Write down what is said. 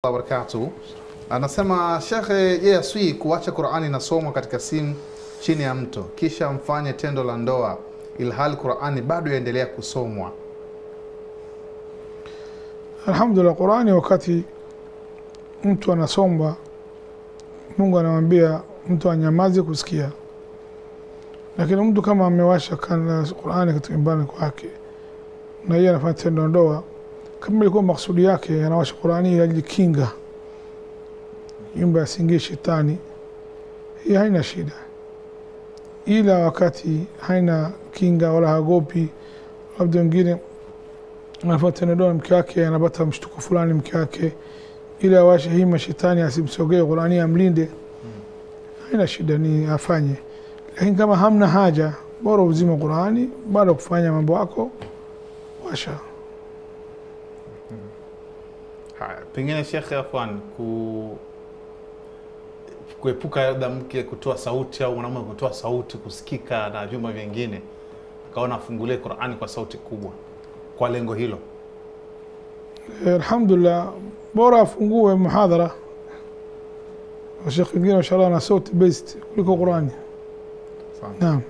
Wabarakatuh. Anasema Sheikh, je, yaswi kuacha Qur'ani inasomwa katika simu chini ya mto kisha mfanye tendo la ndoa ilhali Qur'ani bado yaendelea kusomwa? Alhamdulillah, Qur'ani wakati mtu anasomba Mungu anamwambia mtu anyamaze kusikia. Lakini mtu kama amewasha Qur'ani katika nyumbani kwake na yeye anafanya tendo la ndoa, kama ilikuwa maksudi yake anawasha Qur'ani ili ajikinga nyumba asingie shetani, hii haina shida. Ila wakati haina kinga wala hagopi, labda wengine anafanya tendo la ndoa mke wake anapata mshtuko fulani mke wake, ila awashe hii mashetani asimsogee Qur'ani amlinde, haina shida, ni afanye. Lakini kama hamna haja, bora uzima Qur'ani baada kufanya mambo yako washa. Haya, pengine Sheikh afwan kuepuka labda mke kutoa sauti au mwanamume kutoa sauti kusikika na vyumba vingine, akaona afungulie Qur'ani kwa sauti kubwa kwa lengo hilo. Alhamdulillah, bora afungue muhadhara wa Sheikh wengine mashallah na sauti best kuliko Qur'ani. Naam.